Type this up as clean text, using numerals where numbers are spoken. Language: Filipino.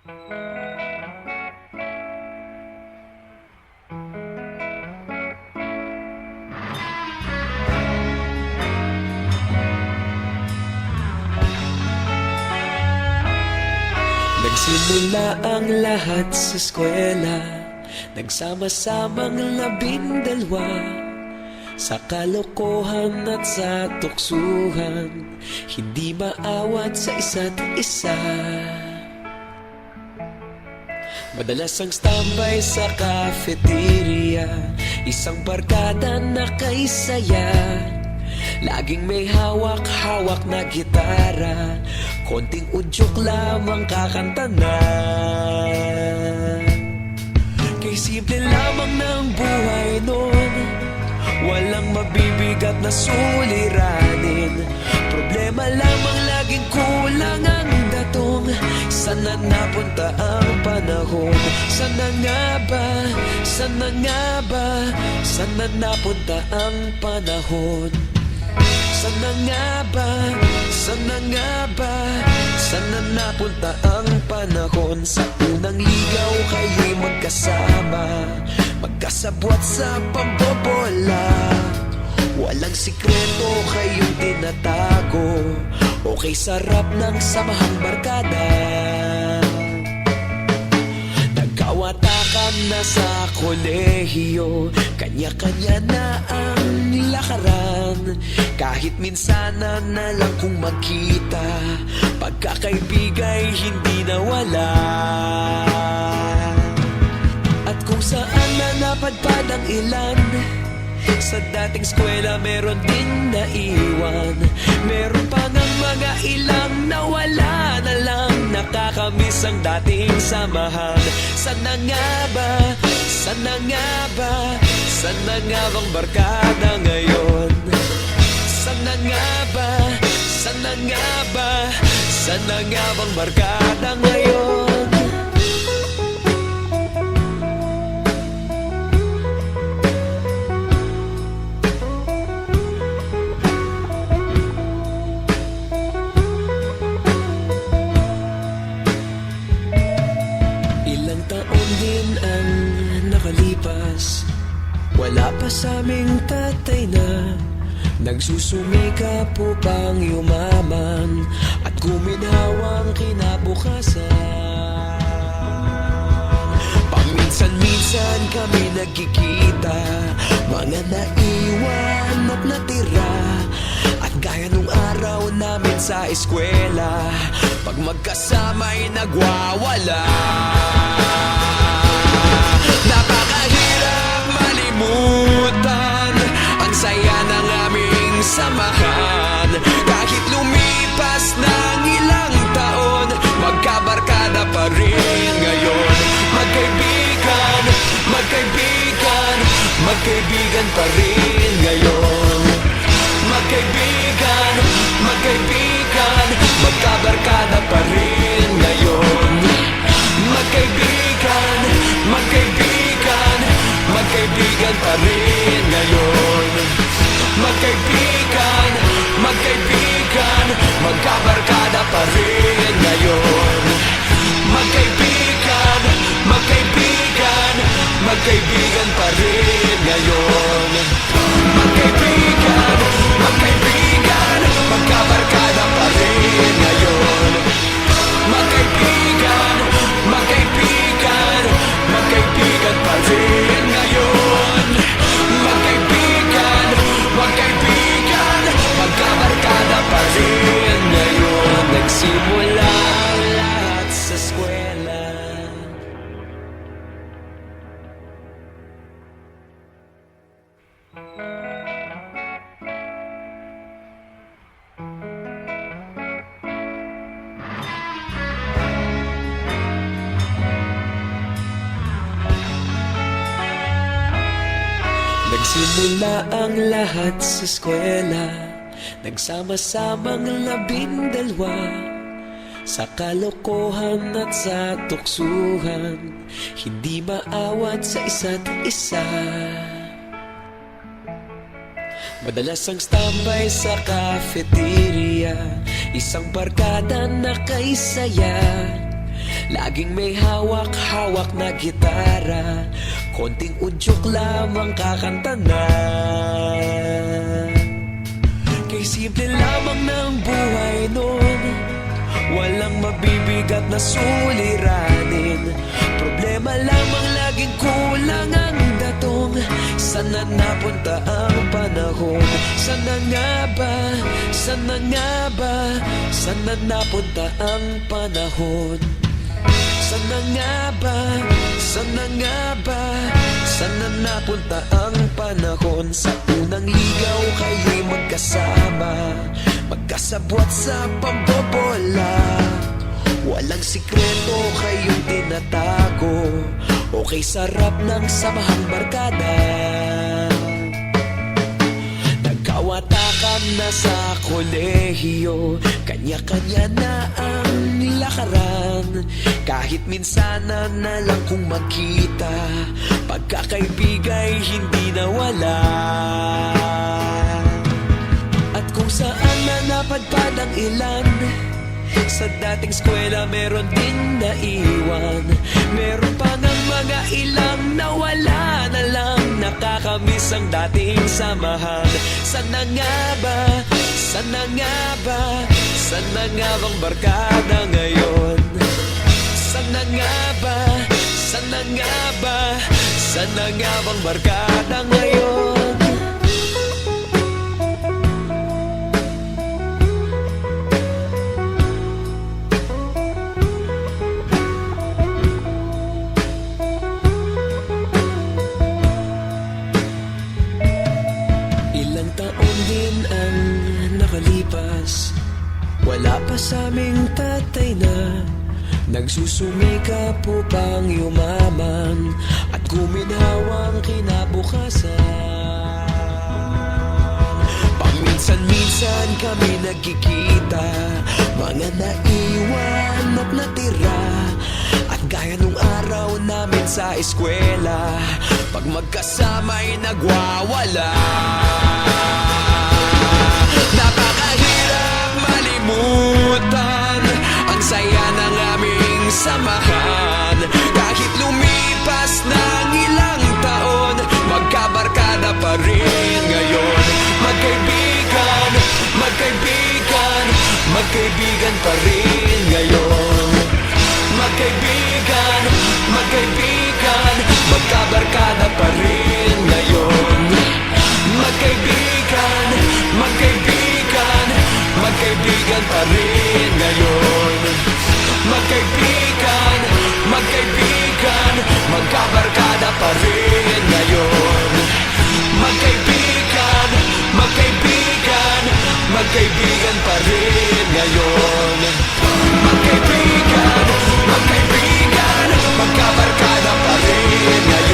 Nagsimula ang lahat sa eskwela, nagsama-samang 12 sa kalokohan at sa tuksuhan, hindi maawat sa isa't isa. Madalas ang standby sa cafeteria, isang barkada na kay saya. Laging may hawak-hawak na gitara, konting udyok lamang kakanta na. Kay simple lamang ng buhay nun, walang mabibigat na suliranin. Problema lamang laging kulang ang datong. Sana napunta ang panahon? Sana nga ba? Sana nga ba? Sana napunta ang panahon? Sana nga ba? Sana nga ba? Sana napunta ang panahon? Sa unang ligaw kayo'y magkasama, magkasabwat sa pambobola. Walang sikreto kayong tinatago, okay sarap ng samahang barkada. Nagkawatakan na sa kolehiyo, kanya-kanya na ang lakaran. Kahit minsan na lang kung magkita, pagkakaibigay hindi nawala. At kung saan na napadpad ang ilan, sa dating eskwela meron din naiwan. Meron pa ng mga ilang nawala na lang, nakakamiss ang dating samahan. Sana nga ba? Sana nga ba? Sana nga bang barkada ngayon? Sana nga ba? Sana nga ba? Sana nga bang barkada ngayon? Ilang taon din ang nakalipas, wala pa sa aming tatay na nagsusumikap upang yumaman at guminhawang kinabukasan. Paminsan-minsan kami nagkikita, mga naiwan at natira. At gaya nung araw namin sa eskwela, pag magkasama'y nagwawala. Napakahirap malimutan ang saya ng aming samahan. Kahit lumipas ng ilang taon, magkabarkada pa rin ngayon. Magkaibigan, magkaibigan, magkaibigan pa rin ngayon. Magkaibigan, magkaibigan, magkabarkada pa rin ngayon. Magkaibigan, magkaibigan, magkaibigan pa rin ngayon. Magkaibigan, magkaibigan, magkabarkada pa rin ngayon. Magkaibigan, magkaibigan, magkaibigan pa rin ngayon. Magkaibigan, magkaibigan, magkabarkada pa rin ngayon. Magkaibigan, magkaibigan, magkaibigan pa rin ngayon. Magkaibigan, magkaibigan, magkabarkada pa rin ngayon. Nagsimula ang lahat sa eskwela. Nagsimula ang lahat sa eskwela, nagsama-samang 12 sa kalokohan at sa tuksuhan, hindi maawat sa isa't isa. Madalas ang standby sa cafeteria, isang barkada na kay saya. Laging may hawak-hawak na gitara, konting udyok lamang kakanta na. Kay simple lamang ng buhay nun, walang mabibigat na suliranin. Problema lamang laging kulang ang datong. Sana napunta ang panahon? Sana nga ba? Sana nga ba? Sana napunta ang panahon? Sana nga ba? Sana nga ba? Sana napunta ang panahon? Sa unang ligaw kayo'y magkasama, magkasabwat sa pambobola. Walang sikreto kayong tinatago, okay sarap ng samahang barkada. Nagkawatakan na sa kolehiyo, kanya-kanya na ang lakaran. Kahit minsan na lang kung magkita, pagkakaibigay hindi nawala. At kung saan na napadpad ang ilan, sa dating eskwela meron din naiwan. Meron pa ng mga ilang nawala na lang, nakakamiss ang dating samahan. Sana nga ba? Sana nga ba? Sana nga bang barkada ngayon? Sana nga ba? Sana nga ba? Sana nga bang barkada ngayon? Ilang taon din ang nakalipas, wala pa sa aming tatay na nagsusumikap upang yumaman at guminhawang kinabukasan. Paminsan-minsan kami nagkikita, mga naiwan at natira. At gaya nung araw namin sa eskwela, pag magkasama'y nagwawala. Napakahirap malimutan ang saya ng aming samahan. Kahit lumipas ng ilang taon, magkabarkada pa rin ngayon. Magkaibigan, magkaibigan, magkaibigan pa rin ngayon. Magkaibigan, magkaibigan, magkabarkada pa rin ngayon. Magkaibigan, magkaibigan, magkaibigan pa rin ngayon. Magkaibigan, magkaibigan, magkabarkada pa rin ngayon. Magkaibigan, magkaibigan, magkaibigan pa rin ngayon. Magkaibigan, magkaibigan, magkabarkada pa rin ngayon.